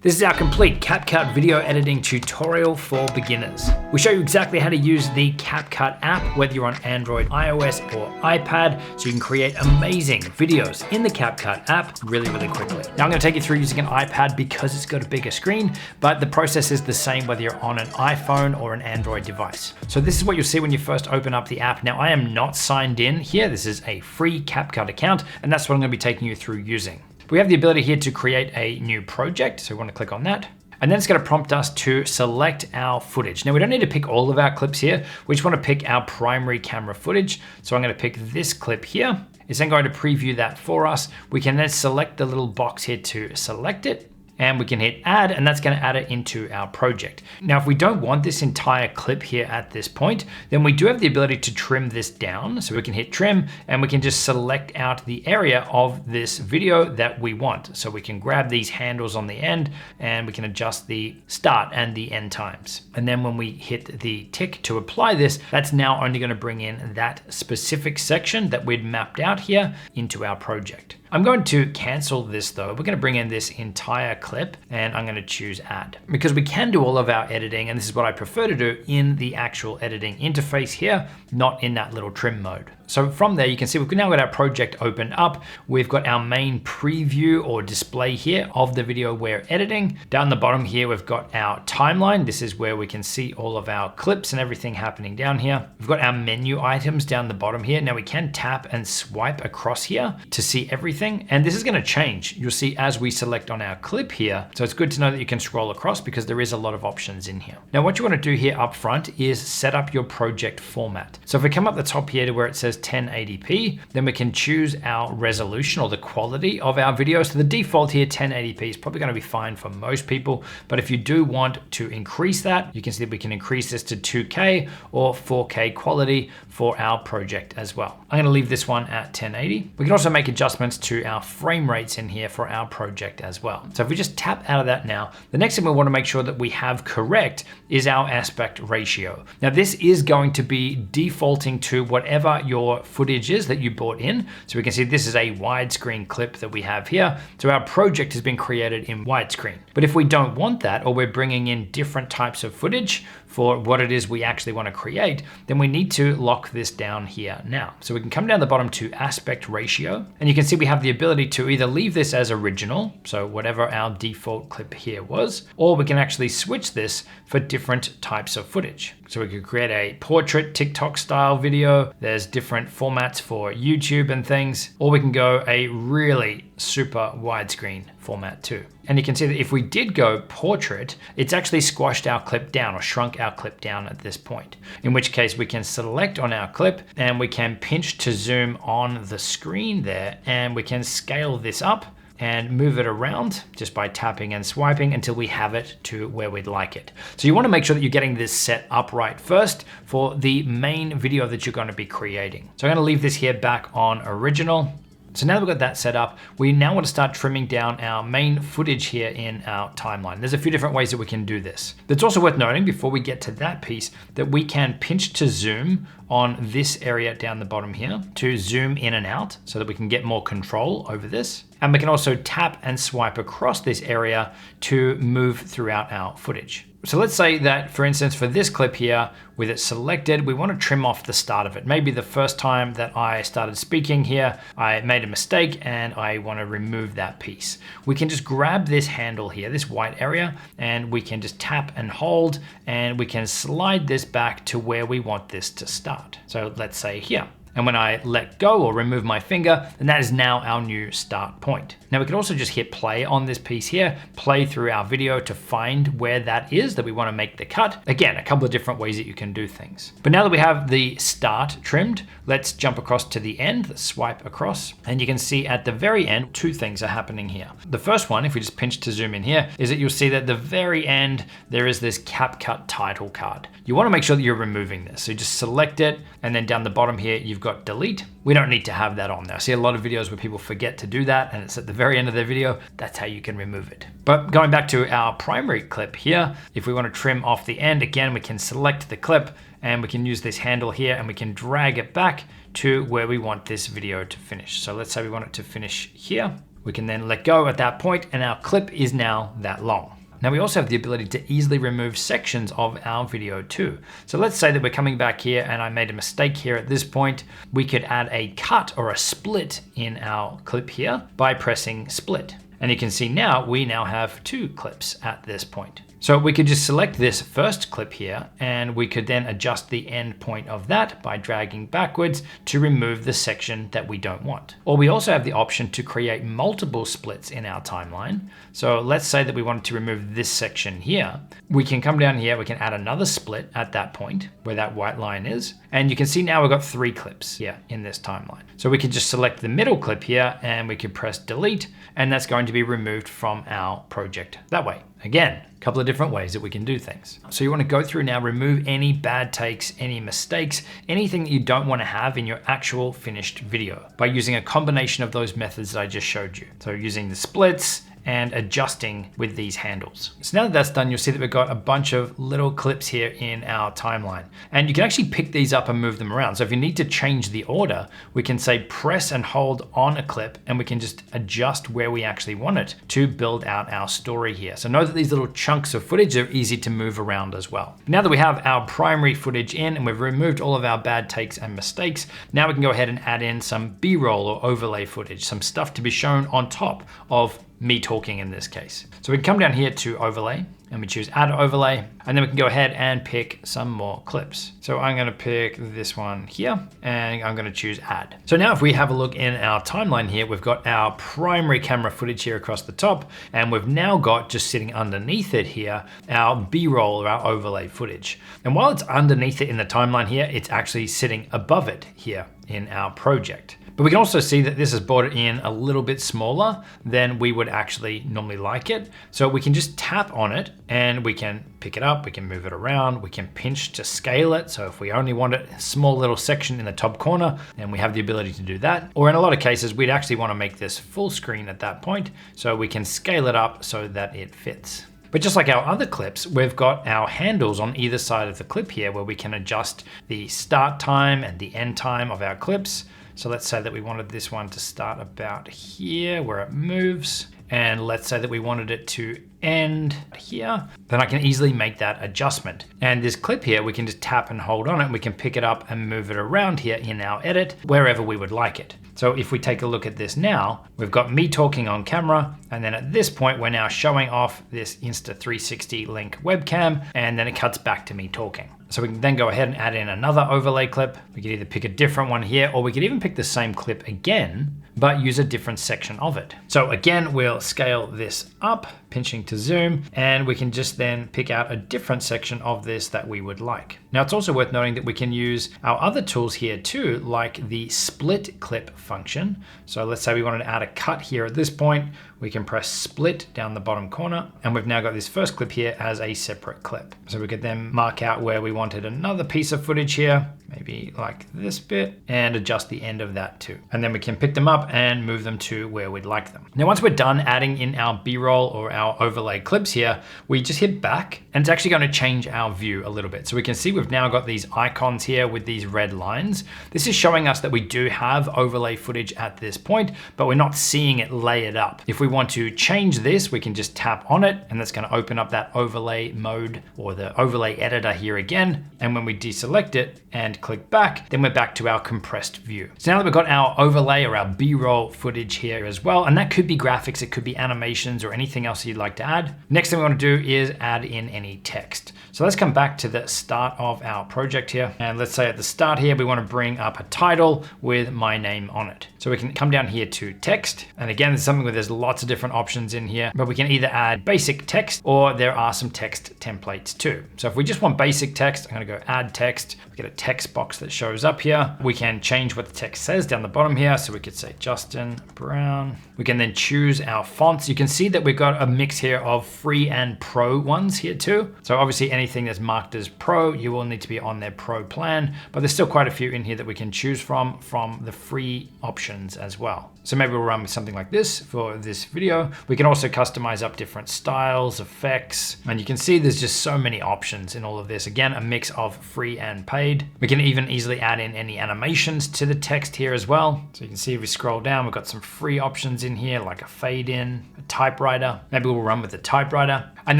This is our complete CapCut video editing tutorial for beginners. We show you exactly how to use the CapCut app, whether you're on Android, iOS, or iPad, so you can create amazing videos in the CapCut app really quickly. Now I'm gonna take you through using an iPad because it's got a bigger screen, but the process is the same whether you're on an iPhone or an Android device. So this is what you'll see when you first open up the app. Now I am not signed in here. This is a free CapCut account, and that's what I'm gonna be taking you through using. We have the ability here to create a new project, so we want to click on that. And then it's going to prompt us to select our footage. Now we don't need to pick all of our clips here. We just want to pick our primary camera footage. So I'm going to pick this clip here. It's then going to preview that for us. We can then select the little box here to select it. And we can hit add, and that's gonna add it into our project. Now, if we don't want this entire clip here at this point, then we do have the ability to trim this down. So we can hit trim, and we can just select out the area of this video that we want. So we can grab these handles on the end, and we can adjust the start and the end times. And then when we hit the tick to apply this, that's now only gonna bring in that specific section that we'd mapped out here into our project. I'm going to cancel this though. We're gonna bring in this entire clip and I'm gonna choose add. Because we can do all of our editing, and this is what I prefer to do in the actual editing interface here, not in that little trim mode. So from there, you can see we've now got our project opened up. We've got our main preview or display here of the video we're editing. Down the bottom here, we've got our timeline. This is where we can see all of our clips and everything happening down here. We've got our menu items down the bottom here. Now we can tap and swipe across here to see everything. And this is gonna change. You'll see as we select on our clip here. So it's good to know that you can scroll across because there is a lot of options in here. Now what you wanna do here up front is set up your project format. So if we come up the top here to where it says 1080p, then we can choose our resolution or the quality of our video. So the default here, 1080p, is probably gonna be fine for most people. But if you do want to increase that, you can see that we can increase this to 2K or 4K quality for our project as well. I'm gonna leave this one at 1080. We can also make adjustments to our frame rates in here for our project as well. So if we just tap out of that now, the next thing we wanna make sure that we have correct is our aspect ratio. Now this is going to be defaulting to whatever your footage is that you brought in. So we can see this is a widescreen clip that we have here. So our project has been created in widescreen. But if we don't want that, or we're bringing in different types of footage for what it is we actually want to create, then we need to lock this down here now. So we can come down the bottom to aspect ratio, and you can see we have the ability to either leave this as original, so whatever our default clip here was, or we can actually switch this for different types of footage. So we could create a portrait TikTok style video. There's different formats for YouTube and things, or we can go a really super widescreen format too. And you can see that if we did go portrait, it's actually squashed our clip down or shrunk our clip down at this point. In which case we can select on our clip and we can pinch to zoom on the screen there, and we can scale this up and move it around just by tapping and swiping until we have it to where we'd like it. So you wanna make sure that you're getting this set up right first for the main video that you're gonna be creating. So I'm gonna leave this here back on original. So now that we've got that set up, we now want to start trimming down our main footage here in our timeline. There's a few different ways that we can do this. It's also worth noting before we get to that piece that we can pinch to zoom on this area down the bottom here to zoom in and out so that we can get more control over this. And we can also tap and swipe across this area to move throughout our footage. So let's say that, for instance, for this clip here, with it selected, we want to trim off the start of it. Maybe the first time that I started speaking here, I made a mistake and I want to remove that piece. We can just grab this handle here, this white area, and we can just tap and hold, and we can slide this back to where we want this to start. So let's say here. And when I let go or remove my finger, then that is now our new start point. Now we can also just hit play on this piece here, play through our video to find where that is that we want to make the cut. Again, a couple of different ways that you can do things. But now that we have the start trimmed, let's jump across to the end, let's swipe across. And you can see at the very end, two things are happening here. The first one, if we just pinch to zoom in here, is that you'll see that at the very end, there is this CapCut title card. You want to make sure that you're removing this. So you just select it, and then down the bottom here, you've got delete. We don't need to have that on there. I see a lot of videos where people forget to do that, and it's at the very end of their video. That's how you can remove it. But going back to our primary clip here, if we want to trim off the end, again, we can select the clip and we can use this handle here and we can drag it back to where we want this video to finish. So let's say we want it to finish here. We can then let go at that point and our clip is now that long. Now we also have the ability to easily remove sections of our video too. So let's say that we're coming back here and I made a mistake here at this point. We could add a cut or a split in our clip here by pressing split. And you can see now we now have 2 clips at this point. So we could just select this first clip here and we could then adjust the end point of that by dragging backwards to remove the section that we don't want. Or we also have the option to create multiple splits in our timeline. So let's say that we wanted to remove this section here. We can come down here, we can add another split at that point where that white line is. And you can see now we've got 3 clips here in this timeline. So we can just select the middle clip here and we can press delete and that's going to be removed from our project that way. Again, a couple of different ways that we can do things. So you want to go through now, remove any bad takes, any mistakes, anything that you don't want to have in your actual finished video by using a combination of those methods that I just showed you. So using the splits and adjusting with these handles. So now that that's done, you'll see that we've got a bunch of little clips here in our timeline. And you can actually pick these up and move them around. So if you need to change the order, we can say press and hold on a clip and we can just adjust where we actually want it to build out our story here. So know that these little chunks of footage are easy to move around as well. Now that we have our primary footage in and we've removed all of our bad takes and mistakes, now we can go ahead and add in some B-roll or overlay footage, some stuff to be shown on top of me talking in this case. So we can come down here to overlay and we choose add overlay, and then we can go ahead and pick some more clips. So I'm gonna pick this one here and I'm gonna choose add. So now if we have a look in our timeline here, we've got our primary camera footage here across the top, and we've now got just sitting underneath it here, our B-roll or our overlay footage. And while it's underneath it in the timeline here, it's actually sitting above it here in our project. But we can also see that this has brought it in a little bit smaller than we would actually normally like it. So we can just tap on it and we can pick it up, we can move it around, we can pinch to scale it. So if we only want it a small little section in the top corner, then we have the ability to do that. Or in a lot of cases, we'd actually want to make this full screen at that point. So we can scale it up so that it fits. But just like our other clips, we've got our handles on either side of the clip here where we can adjust the start time and the end time of our clips. So let's say that we wanted this one to start about here where it moves. And let's say that we wanted it to end here, then I can easily make that adjustment. And this clip here, we can just tap and hold on it and we can pick it up and move it around here in our edit, wherever we would like it. So if we take a look at this now, we've got me talking on camera. And then at this point, we're now showing off this Insta360 link webcam, and then it cuts back to me talking. So we can then go ahead and add in another overlay clip. We could either pick a different one here, or we could even pick the same clip again, but use a different section of it. So again, we'll scale this up, pinching to zoom, and we can just then pick out a different section of this that we would like. Now it's also worth noting that we can use our other tools here too, like the split clip function. So let's say we wanted to add a cut here at this point, we can press split down the bottom corner, and we've now got this first clip here as a separate clip. So we could then mark out where we wanted another piece of footage here, maybe like this bit, and adjust the end of that too. And then we can pick them up and move them to where we'd like them. Now, once we're done adding in our B-roll or our overlay clips here, we just hit back, and it's actually going to change our view a little bit. So we can see we've now got these icons here with these red lines. This is showing us that we do have overlay footage at this point, but we're not seeing it layered up. If we want to change this, we can just tap on it, and that's going to open up that overlay mode or the overlay editor here again. And when we deselect it and click back, then we're back to our compressed view. So now that we've got our overlay or our B-roll footage here as well, and that could be graphics, it could be animations or anything else you'd like to add. Next thing we want to do is add in any text. So let's come back to the start of our project here. And let's say at the start here, we want to bring up a title with my name on it. So we can come down here to text. And again, there's something where there's lots of different options in here, but we can either add basic text or there are some text templates too. So if we just want basic text, I'm going to go add text. We get a text box that shows up here. We can change what the text says down the bottom here. So we could say Justin Brown. We can then choose our fonts. You can see that we've got a mix here of free and pro ones here too. So obviously anything that's marked as pro, you will need to be on their pro plan, but there's still quite a few in here that we can choose from the free options as well. So maybe we'll run with something like this for this video. We can also customize up different styles, effects, and you can see there's just so many options in all of this. Again, a mix of free and paid. We can even easily add in any animations to the text here as well. So you can see if we scroll down, we've got some free options in here, like a fade in, a typewriter. Maybe we'll run with the typewriter. And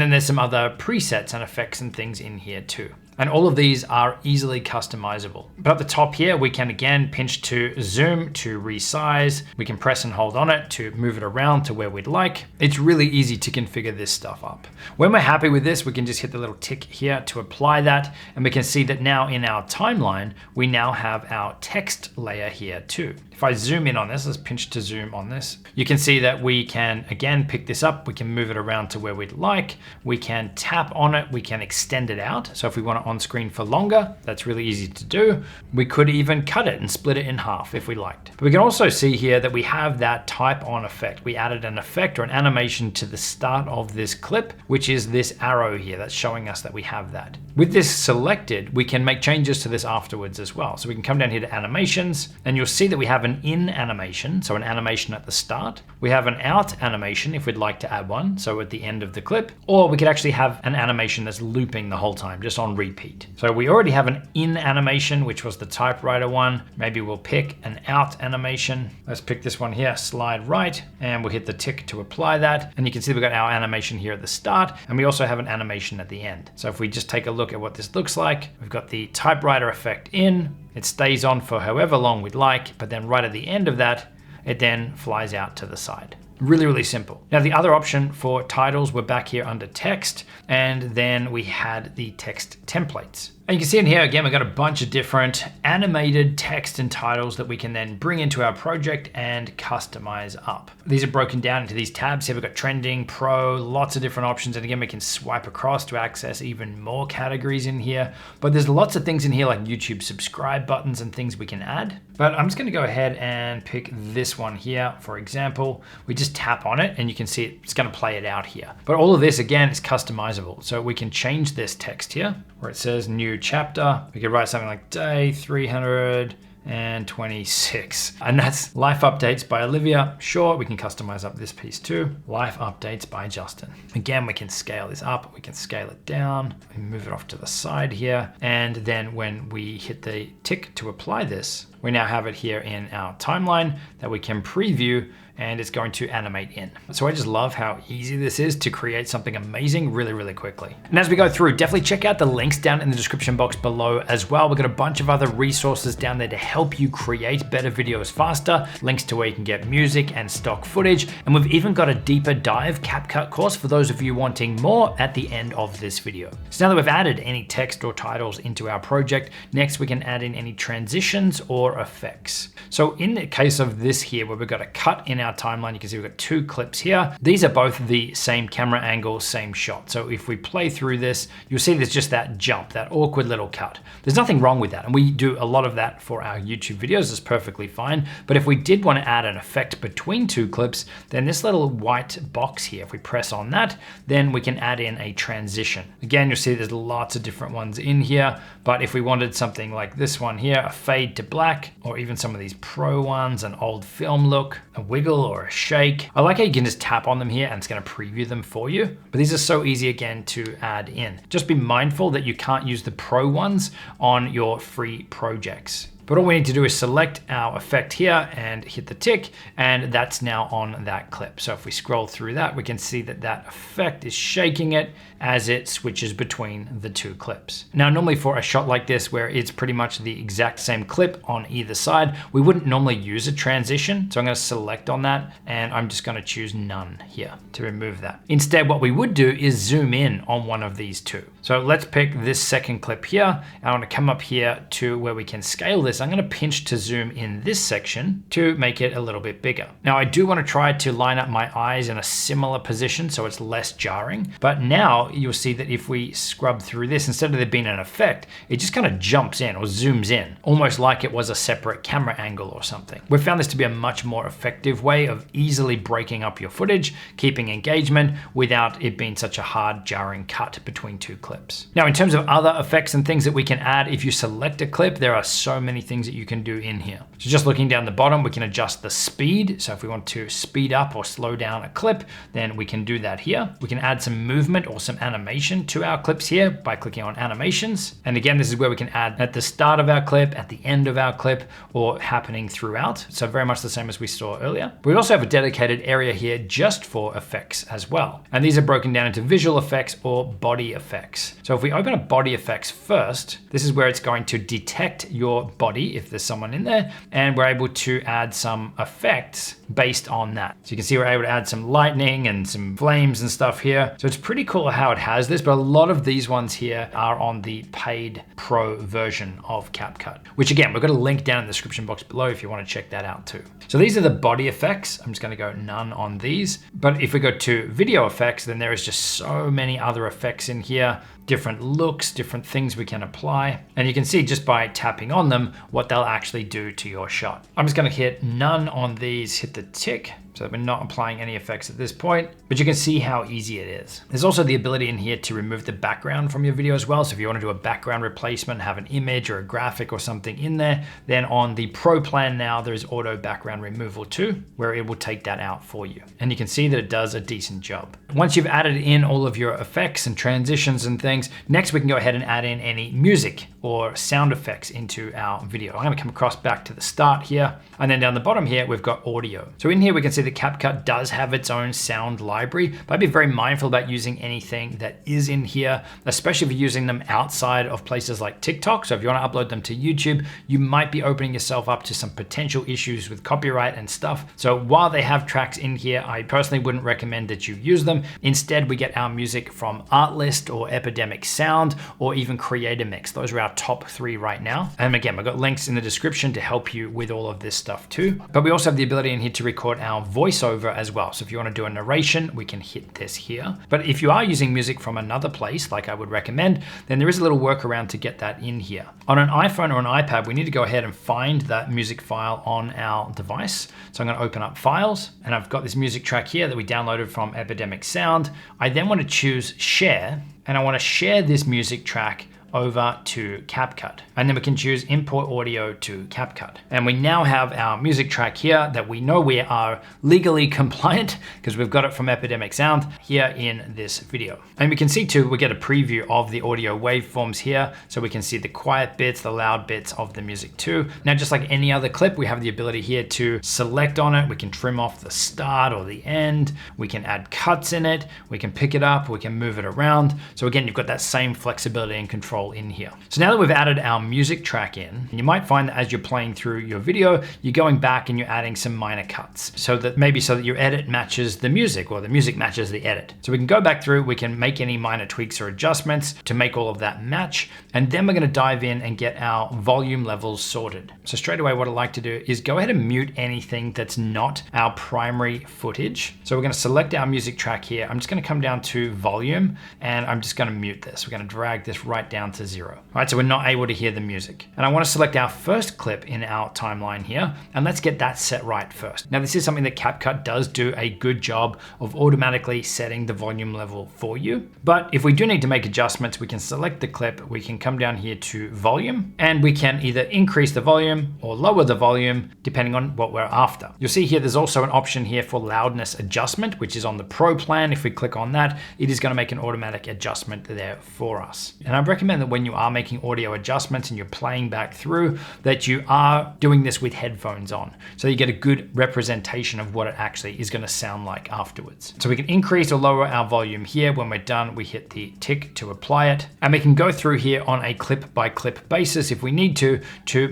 then there's some other presets and effects and things in here too. And all of these are easily customizable. But at the top here, we can again pinch to zoom, to resize. We can press and hold on it to move it around to where we'd like. It's really easy to configure this stuff up. When we're happy with this, we can just hit the little tick here to apply that. And we can see that now in our timeline, we now have our text layer here too. If I zoom in on this, let's pinch to zoom on this. You can see that we can, again, pick this up. We can move it around to where we'd like. We can tap on it. We can extend it out. So if we want it on screen for longer, that's really easy to do. We could even cut it and split it in half if we liked. But we can also see here that we have that type on effect. We added an effect or an animation to the start of this clip, which is this arrow here that's showing us that we have that. With this selected, we can make changes to this afterwards as well. So we can come down here to animations, and you'll see that we have an in animation, so an animation at the start. We have an out animation if we'd like to add one, so at the end of the clip, or we could actually have an animation that's looping the whole time, just on repeat. So we already have an in animation, which was the typewriter one. Maybe we'll pick an out animation. Let's pick this one here, slide right, and we'll hit the tick to apply that. And you can see we've got our animation here at the start, and we also have an animation at the end. So if we just take a look at what this looks like, we've got the typewriter effect in, it stays on for however long we'd like, but then right at the end of that, it then flies out to the side. Really, really simple. Now the other option for titles, we're back here under text, and then we had the text templates. And you can see in here, again, we've got a bunch of different animated text and titles that we can then bring into our project and customize up. These are broken down into these tabs here. We've got trending, pro, lots of different options. And again, we can swipe across to access even more categories in here. But there's lots of things in here like YouTube subscribe buttons and things we can add. But I'm just gonna go ahead and pick this one here. For example, we just tap on it and you can see it's gonna play it out here. But all of this, again, is customizable. So we can change this text here where it says new chapter. We could write something like day 326. And that's life updates by Olivia. Sure, we can customize up this piece too. Life updates by Justin. Again, we can scale this up, we can scale it down, we move it off to the side here. And then when we hit the tick to apply this, we now have it here in our timeline that we can preview, and it's going to animate in. So I just love how easy this is to create something amazing really, really quickly. And as we go through, definitely check out the links down in the description box below as well. We've got a bunch of other resources down there to help you create better videos faster, links to where you can get music and stock footage. And we've even got a deeper dive CapCut course for those of you wanting more at the end of this video. So now that we've added any text or titles into our project, next we can add in any transitions or effects. So in the case of this here, where we've got a cut in our timeline, you can see we've got two clips here. These are both the same camera angle, same shot. So if we play through this, you'll see there's just that jump, that awkward little cut. There's nothing wrong with that. And we do a lot of that for our YouTube videos. It's perfectly fine. But if we did want to add an effect between two clips, then this little white box here, if we press on that, then we can add in a transition. Again, you'll see there's lots of different ones in here. But if we wanted something like this one here, a fade to black, or even some of these pro ones, an old film look, a wiggle or a shake. I like how you can just tap on them here and it's gonna preview them for you. But these are so easy again to add in. Just be mindful that you can't use the pro ones on your free projects. But all we need to do is select our effect here and hit the tick, and that's now on that clip. So if we scroll through that, we can see that that effect is shaking it as it switches between the two clips. Now, normally for a shot like this, where it's pretty much the exact same clip on either side, we wouldn't normally use a transition. So I'm gonna select on that, and I'm just gonna choose none here to remove that. Instead, what we would do is zoom in on one of these two. So let's pick this second clip here. I wanna come up here to where we can scale this. I'm gonna pinch to zoom in this section to make it a little bit bigger. Now I do wanna try to line up my eyes in a similar position so it's less jarring, but now you'll see that if we scrub through this, instead of there being an effect, it just kind of jumps in or zooms in, almost like it was a separate camera angle or something. We've found this to be a much more effective way of easily breaking up your footage, keeping engagement without it being such a hard, jarring cut between two clips. Now, in terms of other effects and things that we can add, if you select a clip, there are so many things that you can do in here. So just looking down the bottom, we can adjust the speed. So if we want to speed up or slow down a clip, then we can do that here. We can add some movement or some animation to our clips here by clicking on animations. And again, this is where we can add at the start of our clip, at the end of our clip, or happening throughout. So very much the same as we saw earlier. We also have a dedicated area here just for effects as well. And these are broken down into visual effects or body effects. So if we open up body effects first, this is where it's going to detect your body if there's someone in there, and we're able to add some effects based on that. So you can see we're able to add some lightning and some flames and stuff here. So it's pretty cool how it has this, but a lot of these ones here are on the paid pro version of CapCut, which again, we've got a link down in the description box below if you want to check that out too. So these are the body effects. I'm just going to go none on these. But if we go to video effects, then there is just so many other effects in here, different looks, different things we can apply. And you can see just by tapping on them, what they'll actually do to your shot. I'm just going to hit none on these, hit the tick. So we're not applying any effects at this point, but you can see how easy it is. There's also the ability in here to remove the background from your video as well. So if you want to do a background replacement, have an image or a graphic or something in there, then on the Pro plan now, there is auto background removal too, where it will take that out for you. And you can see that it does a decent job. Once you've added in all of your effects and transitions and things, next we can go ahead and add in any music or sound effects into our video. I'm going to come across back to the start here. And then down the bottom here, we've got audio. So in here, we can see that CapCut does have its own sound library, but I'd be very mindful about using anything that is in here, especially if you're using them outside of places like TikTok. So if you want to upload them to YouTube, you might be opening yourself up to some potential issues with copyright and stuff. So while they have tracks in here, I personally wouldn't recommend that you use them. Instead, we get our music from Artlist or Epidemic Sound or even Creator Mix. Those are our top 3 right now. And again, I've got links in the description to help you with all of this stuff too. But we also have the ability in here to record our voiceover as well. So if you want to do a narration, we can hit this here. But if you are using music from another place, like I would recommend, then there is a little workaround to get that in here. On an iPhone or an iPad, we need to go ahead and find that music file on our device. So I'm going to open up files, and I've got this music track here that we downloaded from Epidemic Sound. I then want to choose share, and I want to share this music track over to CapCut. And then we can choose import audio to CapCut. And we now have our music track here that we know we are legally compliant because we've got it from Epidemic Sound here in this video. And we can see too, we get a preview of the audio waveforms here. So we can see the quiet bits, the loud bits of the music too. Now, just like any other clip, we have the ability here to select on it. We can trim off the start or the end. We can add cuts in it. We can pick it up. We can move it around. So again, you've got that same flexibility and control in here. So now that we've added our music track in, you might find that as you're playing through your video, you're going back and you're adding some minor cuts so that your edit matches the music or the music matches the edit. So we can go back through, we can make any minor tweaks or adjustments to make all of that match. And then we're going to dive in and get our volume levels sorted. So straight away, what I like to do is go ahead and mute anything that's not our primary footage. So we're going to select our music track here. I'm just going to come down to volume and I'm just going to mute this. We're going to drag this right down to 0. All right, so we're not able to hear the music. And I want to select our first clip in our timeline here, and let's get that set right first. Now, this is something that CapCut does do a good job of automatically setting the volume level for you. But if we do need to make adjustments, we can select the clip, we can come down here to volume, and we can either increase the volume or lower the volume, depending on what we're after. You'll see here, there's also an option here for loudness adjustment, which is on the Pro plan. If we click on that, it is going to make an automatic adjustment there for us. And I recommend that when you are making audio adjustments and you're playing back through, that you are doing this with headphones on, so you get a good representation of what it actually is going to sound like afterwards. So we can increase or lower our volume here. When we're done, we hit the tick to apply it, and we can go through here on a clip by clip basis if we need to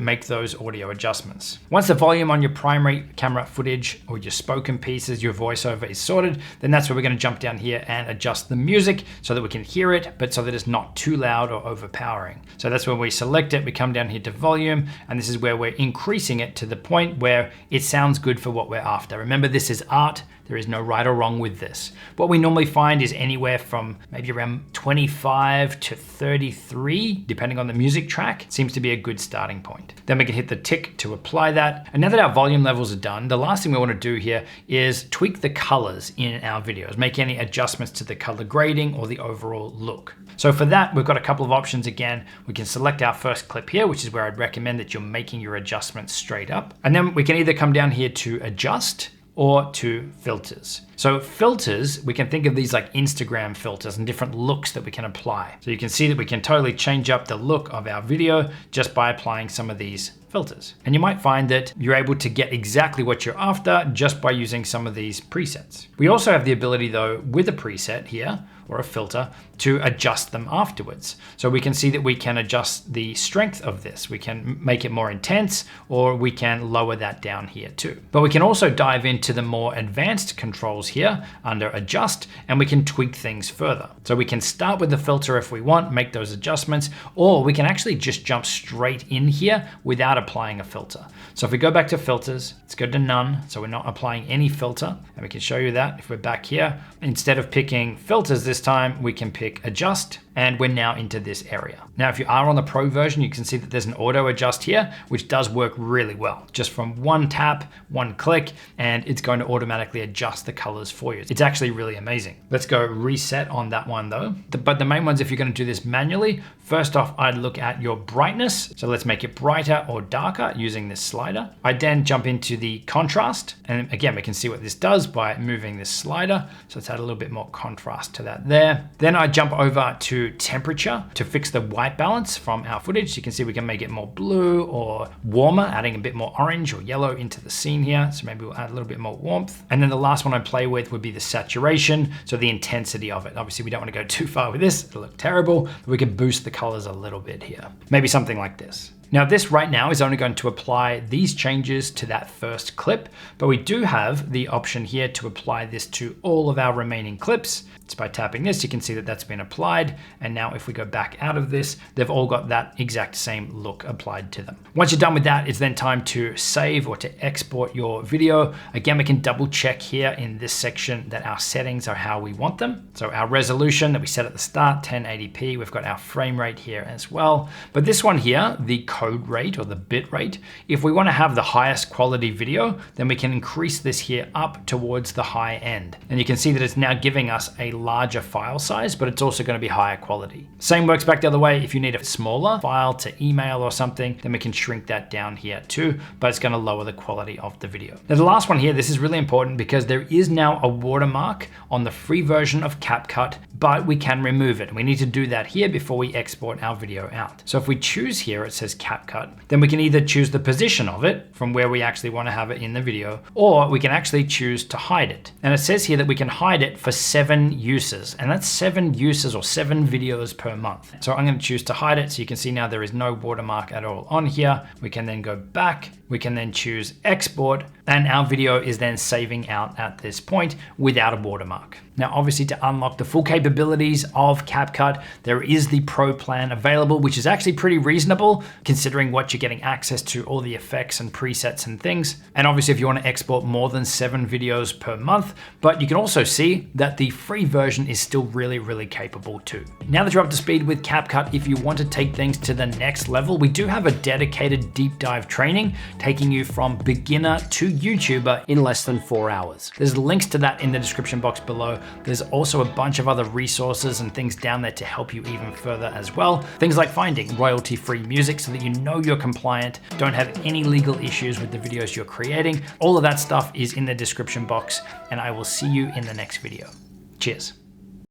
make those audio adjustments. Once the volume on your primary camera footage or your spoken pieces, your voiceover is sorted, then that's where we're going to jump down here and adjust the music so that we can hear it, but so that it's not too loud or overpowering. So that's where we select it, we come down here to volume, and this is where we're increasing it to the point where it sounds good for what we're after. Remember, this is art, There is no right or wrong with this. What we normally find is anywhere from maybe around 25 to 33, depending on the music track, seems to be a good starting point. Then we can hit the tick to apply that. And now that our volume levels are done, the last thing we want to do here is tweak the colors in our videos, make any adjustments to the color grading or the overall look. So for that, we've got a couple of options again. We can select our first clip here, which is where I'd recommend that you're making your adjustments straight up. And then we can either come down here to adjust or to filters. So filters, we can think of these like Instagram filters and different looks that we can apply. So you can see that we can totally change up the look of our video just by applying some of these filters. And you might find that you're able to get exactly what you're after just by using some of these presets. We also have the ability though, with a preset here, or a filter, to adjust them afterwards. So we can see that we can adjust the strength of this. We can make it more intense, or we can lower that down here too. But we can also dive into the more advanced controls here under adjust, and we can tweak things further. So we can start with the filter if we want, make those adjustments, or we can actually just jump straight in here without applying a filter. So if we go back to filters, let's go to none. So we're not applying any filter, and we can show you that if we're back here. Instead of picking filters this time, we can pick adjust, and we're now into this area. Now, if you are on the Pro version, you can see that there's an auto adjust here, which does work really well. Just from one tap, one click, and it's going to automatically adjust the colors for you. It's actually really amazing. Let's go reset on that one though. But the main ones, if you're going to do this manually, first off, I'd look at your brightness. So let's make it brighter or darker using this slider. I then jump into the contrast. And again, we can see what this does by moving this slider. So let's add a little bit more contrast to that there. Then I jump over to temperature to fix the white balance from our footage. You can see we can make it more blue or warmer, adding a bit more orange or yellow into the scene here. So maybe we'll add a little bit more warmth. And then the last one I play with would be the saturation. So the intensity of it. Obviously we don't want to go too far with this. It'll look terrible, but we can boost the colors a little bit here. Maybe something like this. Now this right now is only going to apply these changes to that first clip, but we do have the option here to apply this to all of our remaining clips. It's by tapping this, you can see that that's been applied. And now if we go back out of this, they've all got that exact same look applied to them. Once you're done with that, it's then time to save or to export your video. Again, we can double check here in this section that our settings are how we want them. So our resolution that we set at the start, 1080p, we've got our frame rate here as well. But this one here, the code rate or the bit rate, if we want to have the highest quality video, then we can increase this here up towards the high end. And you can see that it's now giving us a larger file size, but it's also going to be higher quality. Same works back the other way. If you need a smaller file to email or something, then we can shrink that down here too, but it's going to lower the quality of the video. Now the last one here, this is really important because there is now a watermark on the free version of CapCut, but we can remove it. We need to do that here before we export our video out. So if we choose here, it says CapCut, then we can either choose the position of it from where we actually want to have it in the video, or we can actually choose to hide it. And it says here that we can hide it for 7 uses, and that's 7 uses or 7 videos per month. So I'm going to choose to hide it. So you can see now there is no watermark at all on here. We can then go back, we can then choose export, and our video is then saving out at this point without a watermark. Now, obviously to unlock the full capabilities of CapCut, there is the Pro plan available, which is actually pretty reasonable considering what you're getting access to, all the effects and presets and things. And obviously if you want to export more than 7 videos per month, but you can also see that the free version is still really, really capable too. Now that you're up to speed with CapCut, if you want to take things to the next level, we do have a dedicated deep dive training taking you from beginner to YouTuber in less than 4 hours. There's links to that in the description box below. There's also a bunch of other resources and things down there to help you even further as well. Things like finding royalty-free music so that you know you're compliant, don't have any legal issues with the videos you're creating. All of that stuff is in the description box, and I will see you in the next video. Cheers.